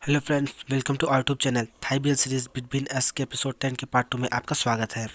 Hello friends, welcome to our YouTube channel Thai BL series between us के episode 10 के part 2 में आपका स्वागत है।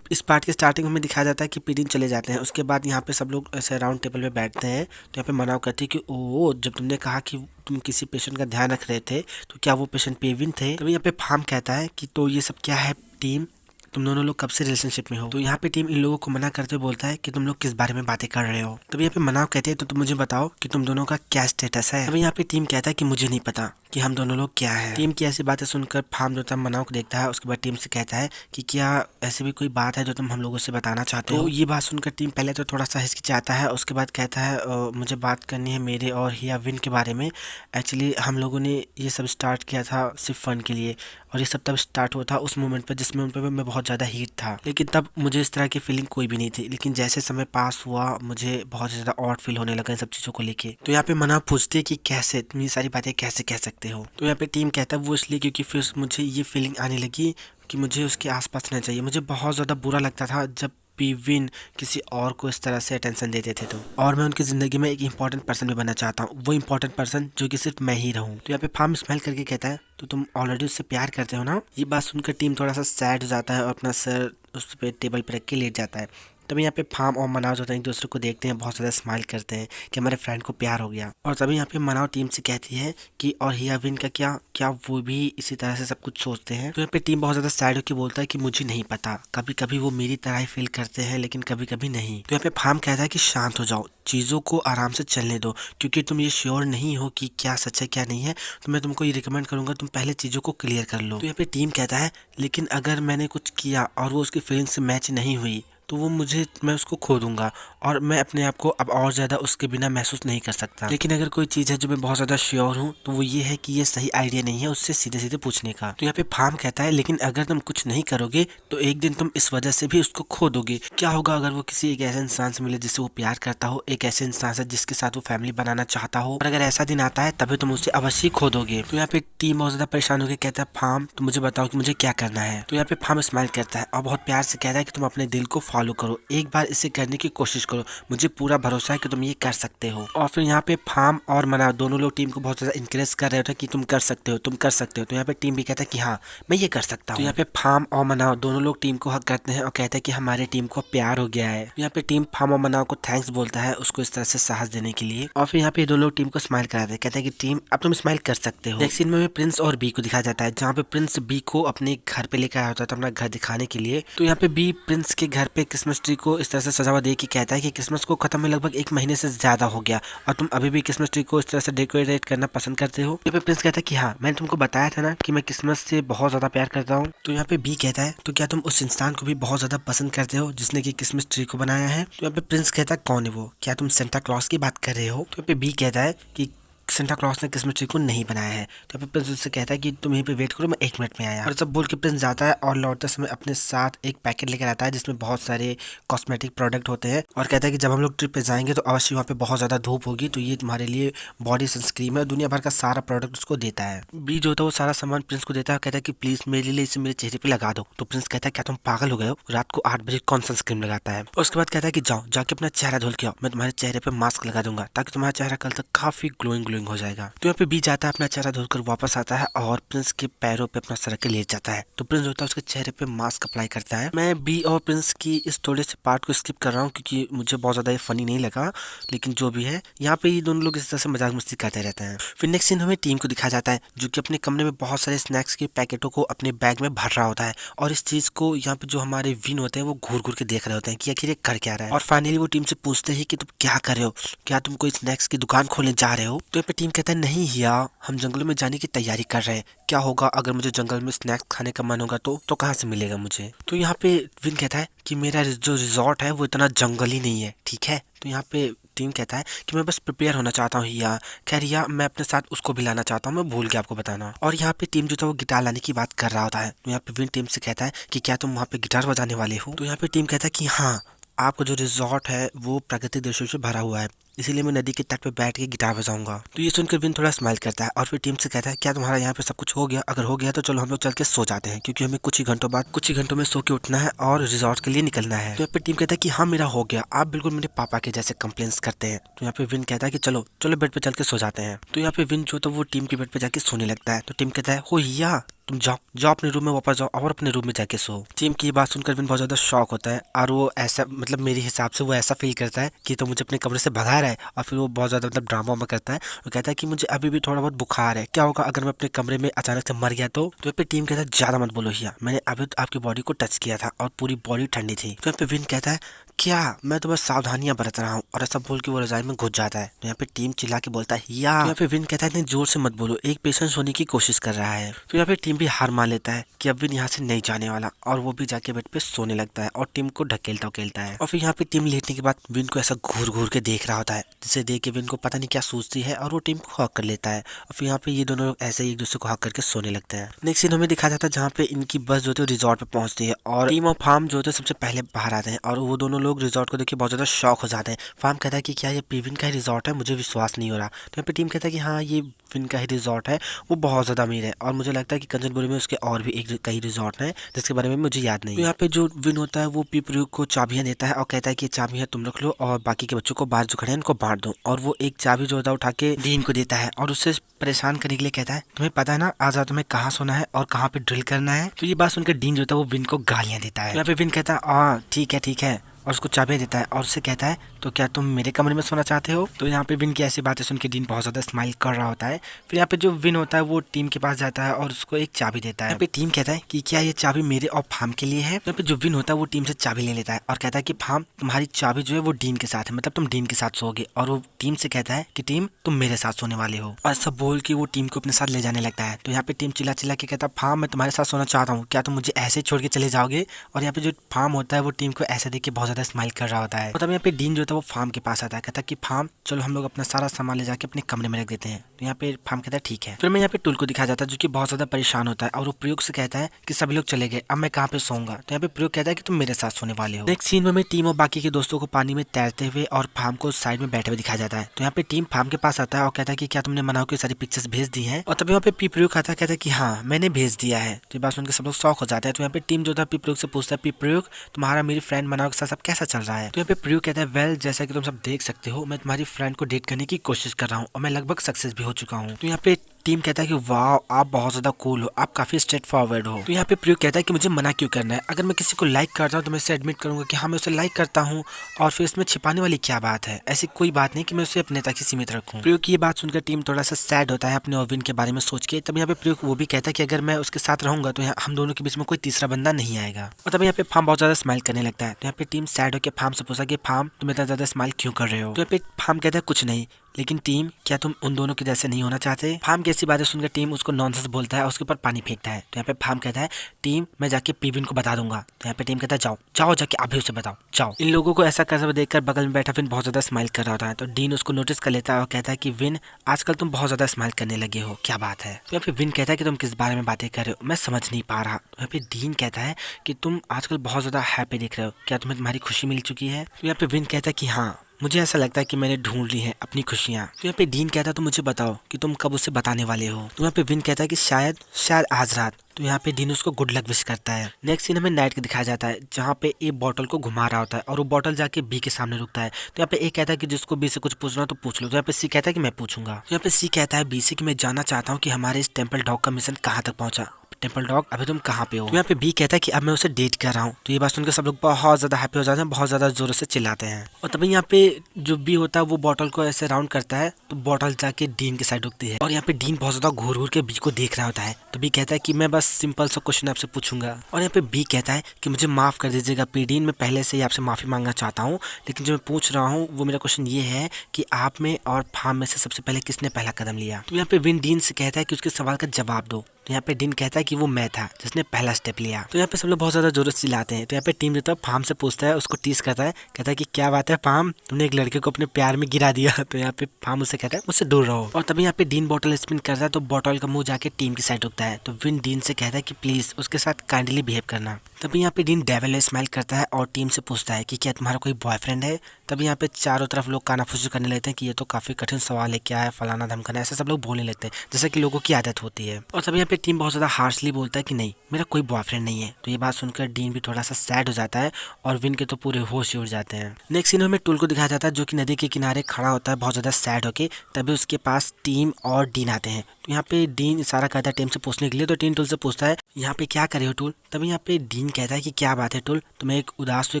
इस पार्ट के स्टार्टिंग में हमें दिखाया जाता है कि पीडिन चले जाते हैं। उसके बाद यहाँ पे सब लोग ऐसे राउंड टेबल पे बैठते हैं, तो यहाँ पे मनाव कहती है कि ओ जब तुमने कहा कि तुम किसी पेशेंट का ध्यान रख रहे थे तो क्या वो पेशेंट पेविन थे। तभी यहाँ पे फार्म कहता है कि तो ये सब क्या है टीम, तुम दोनों लोग कब से रिलेशनशिप में हो। तो यहाँ पे टीम इन लोगों को मना करते हुए बोलता है कि तुम लोग किस बारे में बातें कर रहे हो। तभी यहाँ पे मनाव कहते हैं तो तुम मुझे बताओ कि तुम दोनों का क्या स्टेटस है। तभी यहाँ पे टीम कहता है कि मुझे नहीं पता कि हम दोनों लोग क्या है। टीम की ऐसी बातें सुनकर फार्म जो था मनाव को देखता है। उसके बाद टीम से कहता है कि क्या ऐसी भी कोई बात है जो तुम हम लोगों से बताना चाहते हो। तो ये बात सुनकर टीम पहले तो थोड़ा सा हिचकिचाता है। उसके बाद कहता है मुझे बात करनी है मेरे और हिया विन के बारे में। एक्चुअली हम लोगों ने ये सब स्टार्ट किया था सिर्फ फन के लिए, और ये सब तब स्टार्ट हुआ था उस मोमेंट पर जिसमें उन पर मैं बहुत ज़्यादा हीट था, लेकिन तब मुझे इस तरह की फीलिंग कोई भी नहीं थी। लेकिन जैसे समय पास हुआ मुझे बहुत ज़्यादा ऑड फील होने लगा इन सब चीज़ों को लेके। तो यहाँ पे मना पूछती है कि कैसे तुम ये सारी बातें कैसे कह सकते हो। तो यहाँ पे टीम कहता है वो इसलिए क्योंकि फिर मुझे ये फीलिंग आने लगी कि मुझे उसके आसपास रहना चाहिए। मुझे बहुत ज़्यादा बुरा लगता था जब पीविन किसी और को इस तरह से अटेंशन देते थे। तो और मैं उनकी ज़िंदगी में एक इंपॉर्टेंट पर्सन भी बनना चाहता हूँ, वो इंपॉर्टेंट पर्सन जो कि सिर्फ मैं ही रहूँ। तो यहाँ पे फार्म स्माइल करके कहता है तो तुम ऑलरेडी उससे प्यार करते हो ना। ये बात सुनकर टीम थोड़ा सा सैड हो जाता है और अपना सर उस पर टेबल पर रख के लेट जाता है। तभी यहाँ पे फार्म और मनाव जो है एक दूसरे को देखते हैं, बहुत ज़्यादा स्माइल करते हैं कि हमारे फ्रेंड को प्यार हो गया। और तभी यहाँ पे मनाव टीम से कहती है कि और हिया विन का क्या क्या वो भी इसी तरह से सब कुछ सोचते हैं। तो यहाँ पे टीम बहुत ज़्यादा सैड होकर बोलता है कि मुझे नहीं पता, कभी कभी वो मेरी तरह ही फील करते हैं लेकिन कभी कभी नहीं। तो यहाँ पे फार्म कहता है कि शांत हो जाओ, चीज़ों को आराम से चलने दो, क्योंकि तुम ये श्योर नहीं हो कि क्या सच है क्या नहीं है। तो मैं तुमको ये रिकमेंड करूंगा तुम पहले चीज़ों को क्लियर कर लो। तो यहाँ पे टीम कहता है लेकिन अगर मैंने कुछ किया और वो उसकी फीलिंग से मैच नहीं हुई तो वो मैं उसको खो दूंगा और मैं अपने आप को अब और ज़्यादा उसके बिना महसूस नहीं कर सकता। लेकिन अगर कोई चीज़ है जो मैं बहुत ज़्यादा श्योर हूँ तो वो ये है कि ये सही आइडिया नहीं है उससे सीधे सीधे पूछने का। तो यहाँ पे फार्म कहता है लेकिन अगर तुम कुछ नहीं करोगे तो एक दिन तुम इस वजह से भी उसको खो दोगे। क्या होगा अगर वो किसी एक ऐसे इंसान से मिले जिससे वो प्यार करता हो, एक ऐसे इंसान से जिसके साथ वो फैमिली बनाना चाहता हो, और अगर ऐसा दिन आता है तभी तुम उसे अवश्य खो दोगे। तो यहाँ पे टीम बहुत ज़्यादा परेशान होकर कहता है फार्म तो मुझे बताओ कि मुझे क्या करना है। तो यहाँ पे फार्म स्माइल करता है और बहुत प्यार से कहता है कि तुम अपने दिल को फॉलो करो, एक बार इसे करने की कोशिश करो, मुझे पूरा भरोसा है कि तुम ये कर सकते हो। और फिर यहाँ पे फार्म और मना दोनों लोग टीम को बहुत ज़्यादा इंकरेज कर रहे होते हैं कि तुम कर सकते हो तुम कर सकते हो। तो यहाँ पे टीम भी कहता है कि हाँ मैं ये कर सकता हूँ। तो यहाँ पे फार्म और मनाव दोनों लोग टीम को हक करते हैं और कहते हैं कि हमारे टीम को प्यार हो गया है। यहाँ पे टीम फार्म और मनाव को थैंक्स बोलता है उसको इस तरह से साहस देने के लिए। और फिर यहाँ पे दोनों लोग टीम को स्माइल कराते हैं, कहते हैं कि टीम अब तुम स्माइल कर सकते हो। नेक्स्ट सीन में प्रिंस और बी को दिखाया जाता है जहाँ पे प्रिंस बी को अपने घर पे लेकर आया होता था अपना घर दिखाने के लिए। तो यहाँ पे बी प्रिंस के घर पे क्रिसमस ट्री को इस तरह से सजावा दे के कहता है कि क्रिसमस को खत्म में लगभग 1 महीने से ज्यादा हो गया और तुम अभी भी क्रिसमस ट्री को इस तरह से डेकोरेट करना पसंद करते हो। यहाँ पे प्रिंस कहता है कि हाँ मैंने तुमको बताया था ना कि मैं क्रिसमस से बहुत ज्यादा प्यार करता हूँ। तो यहाँ पे बी कहता है तो क्या तुम उस इंसान को भी बहुत ज्यादा पसंद करते हो जिसने की क्रिसमस ट्री को बनाया है। तो यहाँ पे प्रिंस कहता है कौन है वो, क्या तुम सेंटा क्लॉज की बात कर रहे हो। तो यहाँ पे बी कहता है कि सेंटा क्लॉज ने क्रिसमस ट्री को नहीं बनाया है। तो फिर प्रिंस उससे कहता है कि तुम यहीं पे वेट करो मैं 1 मिनट में आया। और सब बोल के प्रिंस जाता है और लौटते समय अपने साथ एक पैकेट लेकर आता है जिसमें बहुत सारे कॉस्मेटिक प्रोडक्ट होते हैं और कहता है कि जब हम लोग ट्रिप पे जाएंगे तो अवश्य वहाँ पे बहुत ज़्यादा धूप होगी तो ये तुम्हारे लिए बॉडी सनस्क्रीन है, दुनिया भर का सारा प्रोडक्ट उसको देता है। बी जो होता है वो सारा सामान प्रिंस को देता है, कहता है कि प्लीज़ मेरे लिए इसे मेरे चेहरे पर लगा दो। तो प्रिंस कहता है क्या तुम पागल हो गए हो, रात को 8 बजे कौन सनस्क्रीन लगाता है। उसके बाद कहता है कि जाओ जाके अपना चेहरा धुल के आओ, मैं तुम्हारे चेहरे पर मास्क लगा दूंगा ताकि तुम्हारा चेहरा कल तक काफ़ी ग्लोइंग हो जाएगा। तो यहाँ पे बी जाता है अपना चेहरा धोकर वापस आता है और प्रिंस के पैरों पे अपना सर रख के लेट जाता है। तो प्रिंस होता है उसके चेहरे पे मास्क अप्लाई करता है। मैं बी और प्रिंस की इस थोड़े से पार्ट को स्किप कर रहा हूँ क्योंकि मुझे बहुत ज्यादा ये फनी नहीं लगा, लेकिन जो भी है यहाँ पे ये दोनों लोग इस तरह से मजाक मस्ती करते रहते हैं। फिर नेक्स्ट सीन हमें टीम को दिखाया जाता है जो कि अपने कमरे में बहुत सारे स्नैक्स के पैकेटों को अपने बैग में भर रहा होता है और इस चीज को यहाँ पे जो हमारे विन होते हैं वो घूर घूर के देख रहे होते हैं कि आखिर ये कर क्या रहा है। और फाइनली वो टीम से पूछते हैं कि तुम क्या कर रहे हो, क्या तुम कोई स्नैक्स की दुकान खोलने जा रहे हो। तो यहाँ पे टीम कहता है नहीं हिया हम जंगलों में जाने की तैयारी कर रहे हैं, क्या होगा अगर मुझे जंगल में स्नैक्स खाने का मन होगा तो कहाँ से मिलेगा मुझे। तो यहाँ पे विन कहता है कि मेरा जो रिजॉर्ट है वो इतना जंगली नहीं है, ठीक है। तो यहाँ पे टीम कहता है कि मैं बस प्रिपेयर होना चाहता हूँ हिया, खैर या मैं अपने साथ उसको भी लाना चाहता हूँ, मैं भूल गया आपको बताना। और यहाँ पे टीम जो था वो गिटार लाने की बात कर रहा होता है। तो यहाँ पे विन टीम से कहता है कि क्या तुम वहाँ पे गिटार बजाने वाले हो। तो यहाँ पे टीम कहता है कि हाँ आपका जो रिजॉर्ट है वो प्राकृतिक दृश्यों से भरा हुआ है, इसीलिए मैं नदी के तट पे बैठ के गिटार बजाऊंगा। तो ये सुनकर विन थोड़ा स्माइल करता है और फिर टीम से कहता है क्या तुम्हारा यहाँ पे सब कुछ हो गया? अगर हो गया तो चलो हम लोग चल के सो जाते हैं, क्योंकि हमें कुछ ही घंटों में सो के उठना है और रिजॉर्ट के लिए निकलना है। तो यहाँ पे टीम कहता है कि हाँ मेरा हो गया, आप बिल्कुल मेरे पापा के जैसे कंप्लेंट्स करते हैं। तो यहाँ पे विन कहता है कि चलो चलो बेड पे चल के सो जाते हैं। तो यहाँ पे विन जो तो वो टीम के बेड पे जाके सोने लगता है। तो टीम कहता है हो या तुम जाओ जाओ अपने रूम में वापस जाओ और अपने रूम में जाके सो। टीम की बात सुनकर विन बहुत ज्यादा शॉक होता है और वो ऐसा मतलब मेरे हिसाब से वो ऐसा फील करता है कि तो मुझे अपने कमरे से भगा रहा है, और फिर वो बहुत ज्यादा मतलब ड्रामा वामा करता है। वो कहता है कि मुझे अभी भी थोड़ा बहुत बुखार है, क्या होगा अगर मैं अपने कमरे में अचानक से मर गया तो? यहाँ पे टीम कहता है ज्यादा मत बोलो हिया, मैंने अभी तो आपकी बॉडी को टच किया था और पूरी बॉडी ठंडी थी। तो यहाँ पे विन कहता है क्या मैं तो बस सावधानियां बरत रहा हूँ, और ऐसा बोल के वो रजाई में घुस जाता है। तो यहाँ पे टीम चिल्ला के बोलता है या। तो यहाँ पे विन कहता है इतने जोर से मत बोलो, एक पेशेंट सोने की कोशिश कर रहा है। तो यहाँ पे टीम भी हार मान लेता है कि अब विन यहाँ से नहीं जाने वाला, और वो भी जाके बेड पे सोने लगता है और टीम को ढकेलता उकेलता है। और फिर यहाँ पे टीम लेटने के बाद विन को ऐसा घूर घूर के देख रहा होता है, जिसे देख के विन को पता नहीं क्या सोचती है और वो टीम को हक कर लेता है। और फिर यहाँ पे ये दोनों लोग ऐसे ही एक दूसरे को हक करके सोने लगते हैं। नेक्स्ट सीन हमें दिखाया जाता है जहाँ पे इनकी बस जो है रिजॉर्ट पे पहुंचती है, और टीम और फार्म जो है सबसे पहले बाहर आते हैं, और वो दोनों लोग रिजॉर्ट को देखिए बहुत ज्यादा शॉक हो जाते हैं। फार्म कहता है कि क्या ये पीविन का ही रिजॉर्ट है, मुझे विश्वास नहीं हो रहा। तो यहाँ पे टीम कहता है कि हाँ ये विन का ही रिजॉर्ट है, वो बहुत ज्यादा अमीर है, और मुझे लगता है कि कंचनपुरी में उसके और भी एक कई रिजॉर्ट हैं जिसके बारे में मुझे याद नहीं। तो यहाँ पे जो विन होता है वो पीपरू को चाबियां देता है और कहता है कि चाबियां तुम रख लो और बाकी के बच्चों को बाहर जो खड़े हैं इनको बांट दो। और वो एक चाबी जो होता है उठा के डीन को देता है और उससे परेशान करने के लिए कहता है तुम्हें पता है ना आज रात तुम्हें कहाँ सोना है और कहाँ पे ड्रिल करना है। तो ये बात सुनकर डीन जो होता है वो विन को गालियां देता है। यहाँ पे विन कहता है हाँ ठीक है, और उसको चाबियां देता है और उससे कहता है तो क्या तुम मेरे कमरे में सोना चाहते हो? तो यहाँ पे विन की ऐसी बातें सुन के डीन बहुत ज्यादा स्माइल कर रहा होता है। फिर यहाँ पे जो विन होता है वो टीम के पास जाता है और उसको एक चाबी देता है। यहाँ पे टीम कहता है कि क्या ये चाबी मेरे और फार्म के लिए है? यहाँ पे जो विन होता है वो टीम से चाबी ले लेता है और कहता है कि फार्म तुम्हारी चाबी जो है वो डीन के साथ है, मतलब तुम डीन के साथ सोओगे। और वो टीम से कहता है कि टीम तुम मेरे साथ सोने वाले हो, और सब बोल के वो टीम को अपने साथ ले जाने लगता है। तो यहाँ पे टीम चिल्ला चिल्ला के कहता है फार्म मैं तुम्हारे साथ सोना चाहता हूँ, क्या तुम मुझे ऐसे छोड़ के चले जाओगे? और यहाँ पे जो फार्म होता है वो टीम को ऐसे देख के बहुत ज्यादा स्माइल कर रहा होता है। मतलब यहाँ पे डीन जो था वो फार्म के पास आता है, कहता है कि फार्म चलो हम लोग अपना सारा सामान ले जाके अपने कमरे में रख देते हैं। तो यहाँ पे फार्म कहता है ठीक है। फिर मैं यहाँ पे टुल को दिखाया जाता है जो कि बहुत ज्यादा परेशान होता है, और वो प्रयोग से कहता है कि सभी लोग चले गए, अब मैं कहाँ पे सोऊंगा? तो यहाँ पे प्रयोग कहता है कि तुम मेरे साथ सोने वाले हो। नेक्स्ट सीन में टीम और बाकी के दोस्तों को पानी में तैरते हुए और फार्म को साइड में बैठे हुए दिखाया जाता है। तो यहाँ पे टीम फार्म के पास आता है और कहता है कि क्या तुमने मनाओ की सारी पिक्चर्स भेज दी है? और तभी यहाँ पे प्रयोग कहता है कि हाँ मैंने भेज दिया है। तो बात सुनकर सब लोग शौक हो जाते हैं। तो यहाँ पे टीम जो था प्रयोग से पूछता है प्रयोग तुम्हारा मेरी फ्रेंड मनाओ के साथ सब कैसा चल रहा है? तो यहाँ पे प्रयोग कहता है वेल जैसा कि तुम सब देख सकते हो मैं तुम्हारी फ्रेंड को डेट करने की कोशिश कर रहा हूँ और मैं लगभग सक्सेस भी हो चुका हूँ। तो यहाँ पे टीम कहता है कि वाह आप बहुत ज्यादा कूल हो, आप काफी स्ट्रेट फॉरवर्ड हो। तो यहाँ पे प्रयोग कहता है कि मुझे मना क्यों करना है, अगर मैं किसी को लाइक करता हूँ तो मैं इसे एडमिट करूंगा कि हाँ मैं उसे लाइक करता हूँ, और फिर इसमें छिपाने वाली क्या बात है? ऐसी कोई बात नहीं कि मैं उसे अपने तक ही सीमित रखूँ। प्रयोग की ये बात सुनकर टीम थोड़ा सा सैड होता है अपने ओविन के बारे में सोच के। तब यहाँ पे प्रयोग वो भी कहता है कि अगर मैं उसके साथ रहूंगा तो हम दोनों के बीच में कोई तीसरा बंदा नहीं आएगा। और तब यहाँ पे फार्म बहुत ज्यादा स्माइल करने लगता है। तो यहाँ पे टीम सैड होकर फार्म से पूछा कि फार्म तुम इतना ज्यादा स्माइल क्यों कर रहे हो? तो यहाँ पे फार्म कहता है कुछ नहीं, लेकिन टीम क्या तुम उन दोनों के जैसे नहीं होना चाहते? फार्म की ऐसी बातें सुनकर टीम उसको नॉनसेंस बोलता है और उसके ऊपर पानी फेंकता है। तो यहाँ पे फार्म कहता है टीम मैं जाके पीविन को बता दूंगा। तो यहाँ पे टीम कहता है जाओ जाओ जाके अभी उसे बताओ जाओ। इन लोगों को ऐसा करते हुए देखकर बगल में बैठा विन बहुत ज्यादा स्माइल कर रहा होता है। तो डीन उसको नोटिस कर लेता है और कहता है कि विन आजकल तुम बहुत ज्यादा स्माइल करने लगे हो, क्या बात है? तो यहाँ पे विन कहता है कि तुम किस बारे में बातें कर रहे हो, मैं समझ नहीं पा रहा। तो यहाँ पे डीन कहता है कि तुम आजकल बहुत ज्यादा हैप्पी दिख रहे हो, क्या तुम्हें तुम्हारी खुशी मिल चुकी है? तो यहाँ पे विन कहता है कि हाँ मुझे ऐसा लगता है कि मैंने ढूंढ ली है अपनी खुशियाँ। तो यहाँ पे डीन कहता है तो मुझे बताओ कि तुम कब उसे बताने वाले हो? तो यहाँ पे विन कहता है कि शायद आज रात। तो यहाँ पे डीन उसको गुड लक विश करता है। नेक्स्ट सीन हमें नाइट का दिखाया जाता है जहाँ पे ए बॉटल को घुमा रहा होता है और वो बॉटल जाके बी के सामने रुकता है। तो यहाँ पे ए कहता है कि जिसको बी से कुछ पूछना हो तो पूछ लो। तो यहाँ पे सी कहता है कि मैं पूछूंगा। तो यहाँ पे सी कहता है बी से कि मैं जानना चाहता हूँ कि हमारे इस टेम्पल डॉग का मिशन कहाँ तक पहुंचा। टेम्पल डॉग अभी तुम कहाँ पे हो? तो यहाँ पे बी कहता है कि अब मैं उसे डेट कर रहा हूँ। तो ये बात सुनकर सब लोग बहुत ज्यादा हैप्पी हो जाते हैं, बहुत ज्यादा जोरों से चिल्लाते हैं। और तभी यहाँ पे जो बी होता है वो बॉटल को ऐसे राउंड करता है तो बॉटल जाके डीन के साइड रुकती है, और यहाँ पे डीन बहुत ज्यादा घूर घूर के बी को देख रहा होता है। तो बी कहता है कि मैं बस सिंपल सा क्वेश्चन आपसे पूछूंगा। और यहाँ पे बी कहता है कि मुझे माफ कर दीजिएगा पीडीन, मैं पहले से ही आपसे माफी मांगना चाहता हूँ, लेकिन जो मैं पूछ रहा हूँ वो मेरा क्वेश्चन ये है कि आप में और फार्म में से सबसे पहले किसने पहला कदम लिया? तो यहाँ पे विन डीन से कहता है कि उसके सवाल का जवाब दो। तो यहाँ पे डीन कहता है कि वो मैं था जिसने पहला स्टेप लिया। तो यहाँ पे सब लोग बहुत ज्यादा जोरों से चिल्लाते हैं। तो यहाँ पे टीम जो था फार्म से पूछता है, उसको टीज करता है, कहता है कि क्या बात है फार्म, तुमने एक लड़के को अपने प्यार में गिरा दिया। तो यहाँ पे फार्म उससे कहता है मुझसे दूर रहो। और तभी यहाँ पे डीन बॉटल स्पिन करता है तो बॉटल का मुंह जाके टीम की साइड रुकता है। तो विन डीन से कहता है कि प्लीज उसके साथ काइंडली बिहेव करना। तभी यहाँ पे डीन डेविल स्माइल करता है और टीम से पूछता है कि क्या तुम्हारा कोई बॉयफ्रेंड है? तभी यहाँ पे चारों तरफ लोग कानाफूसी करने लगते हैं कि ये तो काफ़ी कठिन सवाल है, क्या है फलाना धमकाना, ऐसे सब लोग बोलने लगते हैं जैसे कि लोगों की आदत होती है। और तभी यहाँ पे टीम बहुत ज़्यादा हार्शली बोलता है कि नहीं, मेरा कोई बॉयफ्रेंड नहीं है। तो ये बात सुनकर डीन भी थोड़ा सा सैड हो जाता है और विन के तो पूरे होश ही उड़ जाते हैं। नेक्स्ट सीन में टूल को दिखाया जाता है जो कि नदी के किनारे खड़ा होता है बहुत ज़्यादा सैड होके। तभी उसके पास टीम और डीन आते हैं। तो यहाँ पे डीन इशारा करता है टीम से पूछने के लिए। तो टीम टूल से पूछता है यहाँ पे क्या करे हो टूल। तभी यहाँ पे डीन कहता है कि क्या बात है टूल, तुम एक उदास हुए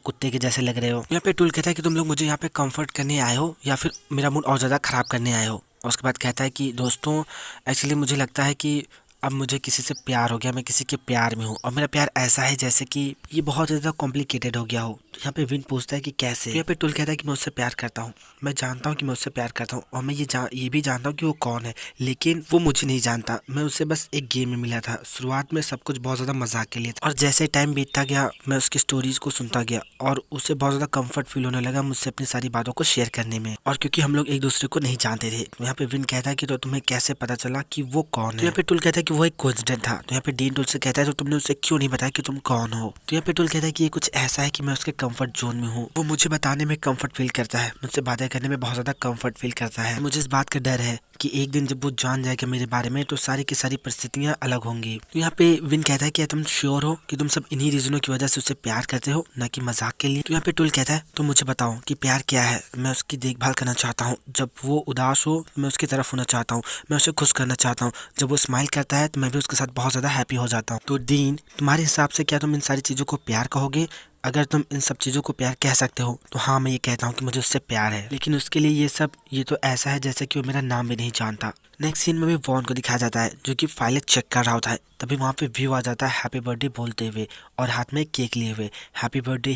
कुत्ते के जैसे लग रहे हो। यहाँ पे टूल कहता है कि तुम लोग मुझे यहाँ पे कंफर्ट करने आए हो या फिर मेरा मूड और ज़्यादा खराब करने आए हो। और उसके बाद कहता है कि दोस्तों एक्चुअली मुझे लगता है कि अब मुझे किसी से प्यार हो गया, मैं किसी के प्यार में हूँ और मेरा प्यार ऐसा है जैसे कि ये बहुत ज़्यादा कॉम्प्लिकेटेड हो गया हो। तो यहाँ पे विन पूछता है कि कैसे। तो यहाँ पे टूल कहता है कि मैं उससे प्यार करता हूँ, मैं जानता हूँ कि मैं उससे प्यार करता हूँ और मैं ये भी जानता हूँ कि वो कौन है, लेकिन वो मुझे नहीं जानता। मैं उससे बस एक गेम में मिला था, शुरुआत में सब कुछ बहुत ज़्यादा मजाक के लिए था और जैसे टाइम बीतता गया मैं उसकी स्टोरीज को सुनता गया और उसे बहुत ज़्यादा कंफर्ट फील होने लगा मुझसे अपनी सारी बातों को शेयर करने में। और क्योंकि हम लोग एक दूसरे को नहीं जानते थे। तो यहाँ पे विन कहता है कि तो तुम्हें कैसे पता चला कि वो कौन है। तो यहाँ पे टूल कहता है कि वो एक कोइंसिडेंस था। तो यहाँ पे डीन टूल से कहता है तो तुमने उसे क्यों नहीं बताया कि तुम कौन हो। तो यहाँ पे टूल कहता है कि ये कुछ ऐसा है कि मैं उसके कंफर्ट जोन में हूँ, वो मुझे बताने में कंफर्ट फील करता है, मुझसे बातें करने में बहुत ज्यादा कंफर्ट फील करता है। मुझे इस बात का डर है कि एक दिन जब वो जान जाएगा मेरे बारे में तो सारी की सारी परिस्थितियां अलग होंगी। तो यहाँ पे विन कहता है कि तुम श्योर हो कि तुम सब इन्हीं रीजनों की वजह से उससे प्यार करते हो, न कि मजाक के लिए। तो यहाँ पे टूल कहता है तो मुझे बताओ कि प्यार क्या है। मैं उसकी देखभाल करना चाहता हूँ, जब वो उदास हो मैं उसकी तरफ होना चाहता हूँ, मैं उसे खुश करना चाहता हूँ, जब वो स्माइल करता है तो मैं भी उसके साथ बहुत ज्यादा हैप्पी हो जाता हूँ। तो डीन तुम्हारे हिसाब से क्या तुम इन सारी चीजों को प्यार कहोगे? अगर तुम इन सब चीज़ों को प्यार कह सकते हो तो हाँ, मैं ये कहता हूँ कि मुझे उससे प्यार है, लेकिन उसके लिए ये तो ऐसा है जैसे कि वो मेरा नाम भी नहीं जानता। नेक्स्ट सीन में भी वॉन को दिखाया जाता है जो कि फाइलें चेक कर रहा होता है। तभी वहाँ पे व्यू आ जाता है हैप्पी बर्थडे बोलते हुए और हाथ में केक लिए हुए, हैप्पी बर्थडे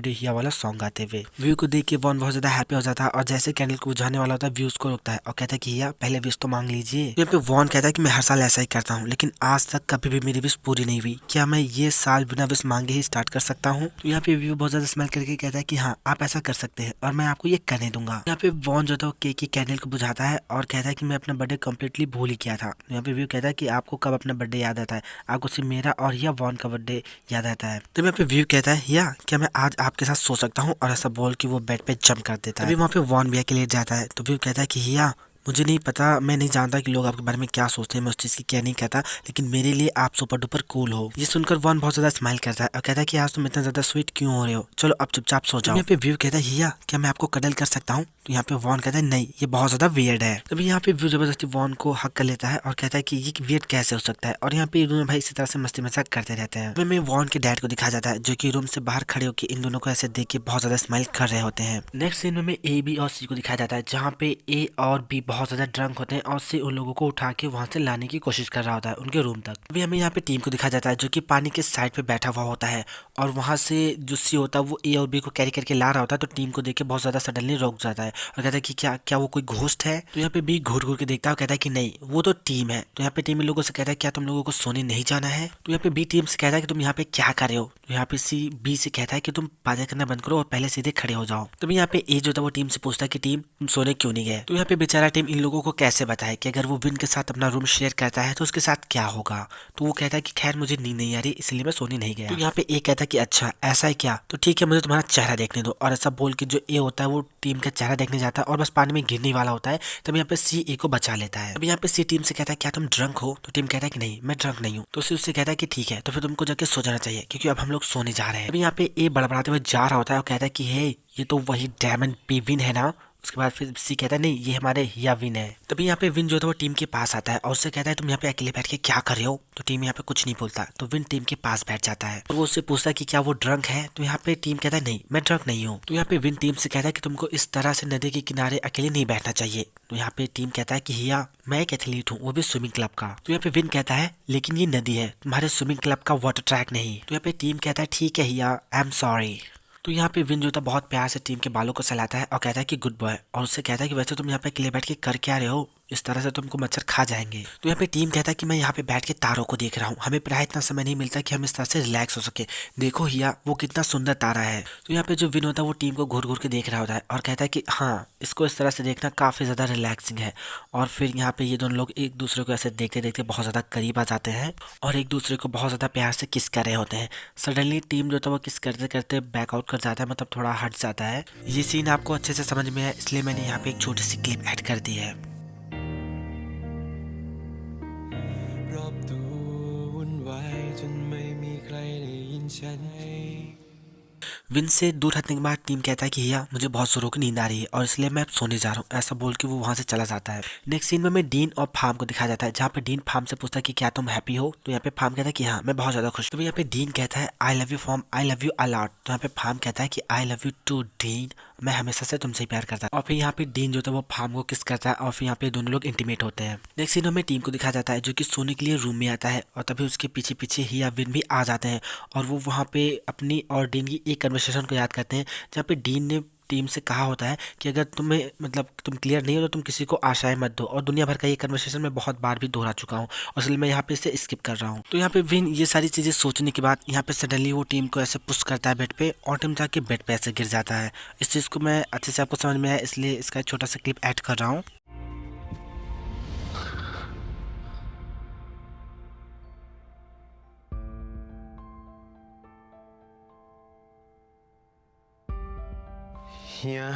हिया वाला सॉन्ग गाते हुए। व्यू को देख के वॉन बहुत ज्यादा हैप्पी हो जाता है और जैसे कैंडल को बुझाने वाला होता है व्यू उसको रोकता है और कहता है कि हिया पहले विश तो मांग लीजिए। यहाँ पे वॉन कहता है कि मैं हर साल ऐसा ही करता हूँ, लेकिन आज तक कभी भी मेरी विश पूरी नहीं हुई, क्या मैं ये साल बिना विश मांगे ही स्टार्ट कर सकता हूँ? तो यहाँ पे व्यू बहुत ज्यादा स्माइल करके कहता है कि हाँ आप ऐसा कर सकते हैं और मैं आपको ये करने दूंगा। यहाँ पे वॉन जो था केक की कैंडल को बुझाता है और कहता है कि मैं अपना बर्थडे कम्प्लीटली भूल ही किया था। यहाँ पे व्यू कहता है कि आपको कब अपना बर्थडे याद आता है? आपको सिर्फ मेरा और या वॉन का बर्थडे याद आता है। तो यहाँ पे व्यू कहता है या क्या मैं आज आपके साथ सो सकता हूँ? और ऐसा बोल के वो बेड पे जंप कर देता है। तभी वहाँ पे वॉन भैया के लिए जाता है। तो व्यू कहता है कि हिया मुझे नहीं पता, मैं नहीं जानता कि लोग आपके बारे में क्या सोचते हैं, मैं उस चीज़ की क्या नहीं कहता, लेकिन मेरे लिए आप सुपर डुपर कूल हो। ये सुनकर वॉन बहुत ज्यादा स्माइल करता है और कहता है कि आज तुम इतना ज्यादा स्वीट क्यों हो रहे हो, चलो अब चुपचाप सो जाओ। यहाँ पे व्यू कहता है हिया क्या मैं आपको कडल कर सकता हूँ? तो यहाँ पे वॉन कहता है नहीं, ये बहुत ज्यादा वियर्ड है। तभी यहाँ पे व्यू जबरदस्ती वॉन को हक कर लेता है और कहता है कि ये वियर्ड कैसे हो सकता है। और यहाँ पे दोनों भाई इसी तरह से मस्ती मजाक करते रहते हैं। में वॉन के डैड को दिखाया जाता है जो कि रूम से बाहर खड़े होकर इन दोनों को ऐसे देख के बहुत ज्यादा स्माइल कर रहे होते हैं। नेक्स्ट सीन में ए बी और सी को दिखाया जाता है जहाँ पे ए और बी बहुत ज्यादा ड्रंक होते हैं और सी उन लोगों को उठा के वहां से लाने की कोशिश कर रहा होता है उनके रूम तक। अभी हमें यहाँ पे टीम को दिखाया जाता है जो कि पानी के साइड पे बैठा हुआ होता है और वहां से जो सी होता है वो ए और बी को कैरी करके ला रहा होता है। तो टीम को देख के बहुत ज्यादा सडनली रुक जाता है और कहता है कि क्या वो कोई घोस्ट है? तो यहाँ पे बी घूर घूर के देखता है और कहता है कि नहीं वो तो टीम है। तो यहाँ पे टीम लोगों से कहता है क्या तुम लोगों को सोने नहीं जाना है? तो यहाँ पे बी टीम से कहता है कि तुम यहाँ पे क्या कर रहे हो? तो यहाँ पे सी बी से कहता है कि तुम बातें करना बंद करो और पहले सीधे खड़े हो जाओ। तो यहाँ पे ए जो था वो टीम से पूछता है कि टीम तुम सोने क्यों नहीं गए? तो यहाँ पे बेचारा टीम इन लोगों को कैसे बताए कि अगर वो विन के साथ अपना रूम शेयर करता है तो उसके साथ क्या होगा। तो वो कहता है कि खैर मुझे नींद नहीं आ रही इसलिए मैं सोने नहीं गया। तो यहाँ पे ए कहता है कि अच्छा ऐसा है क्या, तो ठीक है मुझे तुम्हारा चेहरा देखने दो। और ऐसा बोल के जो ए होता है वो टीम का चेहरा देखने जाता है और बस पानी में गिरने वाला होता है। तब यहाँ पे सी ए को बचा लेता है। अब यहाँ पे सी टीम से कहता है क्या तुम ड्रंक हो? तो टीम कहता है कि नहीं मैं ड्रंक नहीं हूँ। तो सी उससे कहता है कि ठीक है तो फिर तुमको जाके सो जाना चाहिए क्योंकि अब हम लोग सोने जा रहे हैं। अभी यहाँ पे ए बड़बड़ाते हुए जा रहा होता है और कहता है कि हे ये तो वही डायमंड पी विन है ना। उसके बाद फिर सी कहता है नहीं ये हमारे हिया विन है। तभी यहाँ पे विन जो था वो टीम के पास आता है और उससे कहता है तुम यहाँ पे अकेले बैठ के क्या कर रहे हो? तो टीम यहाँ पे कुछ नहीं बोलता। तो विन टीम के पास बैठ जाता है और वो उससे पूछता है कि क्या वो ड्रंक है? तो यहाँ पे टीम कहता है नहीं मैं ड्रंक नहीं हूँ। तो यहाँ पे विन टीम से कहता है कि तुमको इस तरह से नदी के किनारे अकेले नहीं बैठना चाहिए। तो यहाँ पे टीम कहता है कि हिया मैं एक एथलीट हूँ वो भी स्विमिंग क्लब का। तो यहाँ पे विन कहता है लेकिन ये नदी है तुम्हारे स्विमिंग क्लब का वाटर ट्रैक नहीं। तो यहाँ पे टीम कहता है ठीक है हिया आई एम सॉरी। तो यहाँ पे विन जो था बहुत प्यार से टीम के बालों को सहलाता है और कहता है कि गुड बॉय और उससे कहता है कि वैसे तुम यहाँ पे अकेले बैठ के कर क्या रहे हो? इस तरह से तुमको मच्छर खा जाएंगे। तो यहाँ पे टीम कहता है कि मैं यहाँ पे बैठ के तारों को देख रहा हूँ, हमें प्राय इतना समय नहीं मिलता कि हम इस तरह से रिलैक्स हो सके। देखो हिया वो कितना सुंदर तारा है। तो यहाँ पे जो विन होता है वो टीम को घूर घूर के देख रहा होता है और कहता है कि हाँ, इसको इस तरह से देखना काफ़ी ज़्यादा रिलैक्सिंग है। और फिर यहाँ पे ये दोनों लोग एक दूसरे को ऐसे देखते देखते बहुत ज़्यादा करीब आ जाते हैं और एक दूसरे को बहुत ज़्यादा प्यार से किस कर रहे होते हैं। सडनली टीम जो था वो किस करते करते बैकआउट कर जाता है, मतलब थोड़ा हट जाता है। ये सीन आपको अच्छे से समझ में आया, इसलिए मैंने यहाँ पे एक छोटी सी क्लिप ऐड कर दी है। विन से दूर हटने के बाद टीम कहता है कि भैया मुझे बहुत जोरों की नींद आ रही है और इसलिए मैं अब सोने जा रहा हूँ, ऐसा बोल के वो वहाँ से चला जाता है। नेक्स्ट सीन में हमें डीन और फार्म को दिखाया जाता है, जहाँ पे डीन फार्म से पूछता है कि क्या तुम हैप्पी हो। तो यहाँ पे फार्म कहता है कि हाँ मैं बहुत ज़्यादा खुश। तो यहाँ पे डीन कहता है I love you Form, I love you a lot. तो यहाँ पे फार्म कहता है कि I love you too Dean, मैं हमेशा से तुमसे ही प्यार करता है। और फिर यहाँ पे डीन जो था वो फार्म को किस करता है और फिर यहाँ पे दोनों लोग इंटीमेट होते हैं। नेक्स्ट सीन में टीम को दिखाया जाता है जो कि सोने के लिए रूम में आता है और तभी उसके पीछे पीछे ही या विन भी आ जाते हैं और वो वहाँ पे अपनी और डीन की एक कन्वर्सेशन को याद करते हैं, जहाँ पे डीन ने टीम से कहा होता है कि अगर तुम्हें मतलब तुम क्लियर नहीं हो तो तुम किसी को आशाएं मत दो। और दुनिया भर का ये कन्वर्सेशन मैं बहुत बार भी दोहरा चुका हूँ और इसलिए मैं यहाँ पे इसे स्किप कर रहा हूँ। तो यहाँ पे विन ये सारी चीज़ें सोचने के बाद यहाँ पे सडनली वो टीम को ऐसे पुश करता है बेड पे और टीम जाके बेड पे ऐसे गिर जाता है। इस चीज़ को मैं अच्छे से आपको समझ में आया, इसलिए इसका एक छोटा सा क्लिप ऐड कर रहा हूँ। Yeah.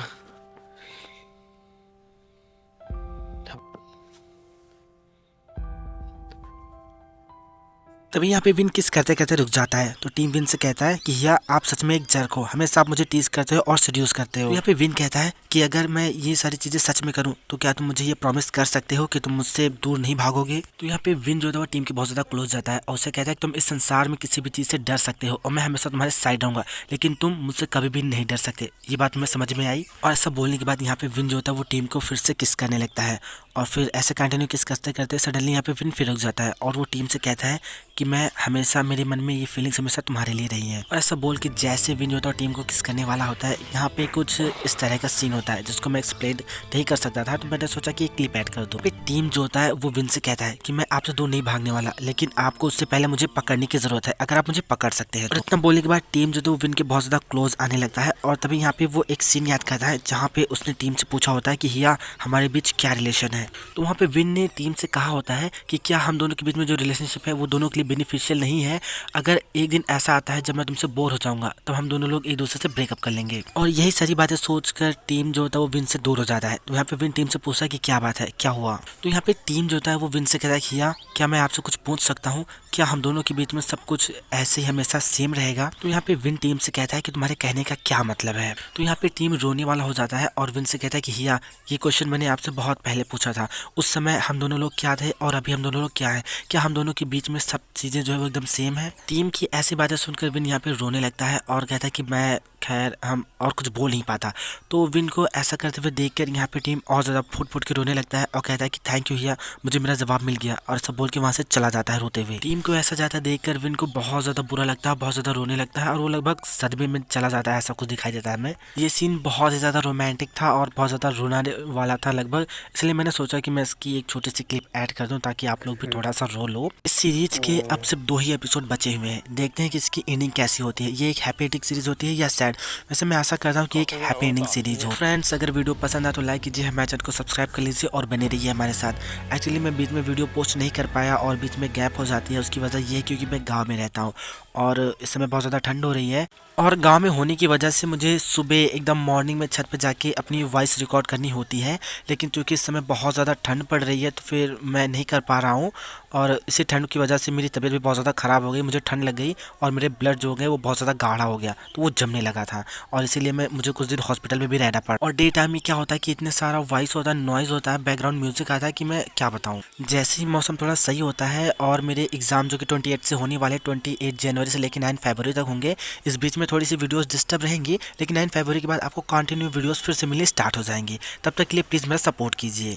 तभी यहाँ पे विन किस करते करते रुक जाता है। तो टीम विन से कहता है कि या आप सच में एक जर्क हो, हमेशा आप मुझे टीज करते हो और सीड्यूस करते हो। तो यहाँ पे विन कहता है कि अगर मैं ये सारी चीजें सच में करूँ तो क्या तुम मुझे ये प्रॉमिस कर सकते हो कि तुम मुझसे दूर नहीं भागोगे। तो यहाँ पे विन जो है वो टीम के बहुत ज्यादा क्लोज जाता है और उसे कहता है कि तुम इस संसार में किसी भी चीज से डर सकते हो और मैं हमेशा तुम्हारे साइड रहूंगा, लेकिन तुम मुझसे कभी भी नहीं डर सकते। ये बात तुम्हें समझ में आई। और ऐसा बोलने के बाद यहाँ पे विन जो होता है वो टीम को फिर से किस करने लगता है और फिर ऐसे कंटिन्यू किस करते करते सडनली यहाँ पे विन फिर रुक जाता है और वो टीम से कहता है कि मैं हमेशा, मेरे मन में ये फीलिंग्स हमेशा तुम्हारे लिए रही हैं। और ऐसा बोल के जैसे विन जो होता है टीम को किस करने वाला होता है, यहाँ पे कुछ इस तरह का सीन होता है जिसको मैं एक्सप्लेन नहीं कर सकता था, तो मैंने सोचा कि एक क्लिप ऐड कर दूं। टीम जो होता है वो विन से कहता है कि मैं आपसे दूर नहीं भागने वाला, लेकिन आपको उससे पहले मुझे पकड़ने की जरूरत है, अगर आप मुझे पकड़ सकते हैं। और इतना बोलने के बाद टीम जो है वो विन के बहुत ज्यादा क्लोज आने लगता है और तभी यहाँ पे वो एक सीन याद करता है जहाँ पे उसने टीम से पूछा होता है कि हिया हमारे बीच क्या रिलेशन है। तो वहाँ पे विन ने टीम से कहा होता है कि क्या हम दोनों के बीच में जो रिलेशनशिप है वो दोनों के लिए बेनिफिशियल नहीं है, अगर एक दिन ऐसा आता है जब मैं तुमसे बोर हो जाऊंगा तब हम दोनों लोग एक दूसरे से ब्रेकअप कर लेंगे। और यही सारी बातें सोचकर टीम जो होता है वो विन से दूर हो जाता है। तो यहाँ पे विन टीम से पूछता है कि क्या बात है, क्या हुआ। तो यहाँ पे टीम जो होता है वो विन से कहता है कि हिया क्या मैं आपसे कुछ पूछ सकता हूँ, क्या हम दोनों के बीच में सब कुछ ऐसे ही हमेशा सेम रहेगा। तो यहाँ पे विन टीम से कहता है कि तुम्हारे कहने का क्या मतलब है। तो यहाँ पे टीम रोने वाला हो जाता है और विन से कहता है कि हिया ये क्वेश्चन मैंने आपसे बहुत पहले पूछा था, उस समय हम दोनों लोग क्या थे और अभी हम दोनों लोग क्या है, क्या हम दोनों के बीच में सब चीजें जो है वो एकदम सेम है। टीम की ऐसी बातें सुनकर विन यहाँ पे रोने लगता है और कहता है कि मैं खैर हम और कुछ बोल नहीं पाता। तो विन को ऐसा करते हुए देखकर यहाँ पे टीम और ज़्यादा फुट फुट के रोने लगता है और कहता है कि थैंक यू हिया, मुझे मेरा जवाब मिल गया, और सब बोल के वहाँ से चला जाता है रोते हुए। टीम को ऐसा जाता देखकर विन को बहुत ज़्यादा बुरा लगता है, बहुत ज़्यादा रोने लगता है और वो लगभग सदमे में चला जाता है, ऐसा कुछ दिखाई देता है हमें। ये सीन बहुत ही ज़्यादा रोमांटिक था और बहुत ज़्यादा रोने वाला था लगभग, इसलिए मैंने सोचा कि मैं इसकी एक छोटी सी क्लिप ऐड कर दूँ ताकि आप लोग भी थोड़ा सा रो लो। इस सीरीज के अब सिर्फ 2 ही एपिसोड बचे हुए हैं, देखते हैं कि इसकी एंडिंग कैसी होती है। ये एक हैप्पी एंडिंग सीरीज होती है या सैड, वैसे मैं आशा करता हूँ कि एक हैप्पी एंडिंग सीरीज हो। फ्रेंड्स अगर वीडियो पसंद आए तो लाइक कीजिए, हमारे चैनल को सब्सक्राइब कर लीजिए और बने रहिए हमारे साथ। एक्चुअली मैं बीच में वीडियो पोस्ट नहीं कर पाया और बीच में गैप हो जाती है, उसकी वजह ये है क्योंकि मैं गाँव में रहता हूँ और इस समय बहुत ज़्यादा ठंड हो रही है और गांव में होने की वजह से मुझे सुबह एकदम मॉर्निंग में छत पे जाके अपनी वॉइस रिकॉर्ड करनी होती है, लेकिन क्योंकि इस समय बहुत ज़्यादा ठंड पड़ रही है तो फिर मैं नहीं कर पा रहा हूँ और इसी ठंड की वजह से मेरी तबीयत भी बहुत ज़्यादा ख़राब हो गई, मुझे ठंड लग गई और मेरे ब्लड जो हो गए वो बहुत ज़्यादा गाढ़ा हो गया, तो वो जमने लगा था और इसीलिए मुझे कुछ दिन हॉस्पिटल में भी रहना पड़ा। और डे टाइम में क्या होता है कि इतने सारा वॉइस होता है, नॉइज़ होता है, बैकग्राउंड म्यूजिक आता है कि मैं क्या बताऊँ। जैसे ही मौसम थोड़ा सही होता है और मेरे एग्ज़ाम जो कि 28 से होने वाले 28 जनवरी से लेकर 9 फरवरी तक होंगे, इस बीच में थोड़ी सी वीडियोस डिस्टर्ब रहेंगी, लेकिन 9 फरवरी के बाद आपको कंटिन्यू वीडियोस फिर से मिलने स्टार्ट हो जाएंगी। तब तक के लिए प्लीज़ मेरा सपोर्ट कीजिए।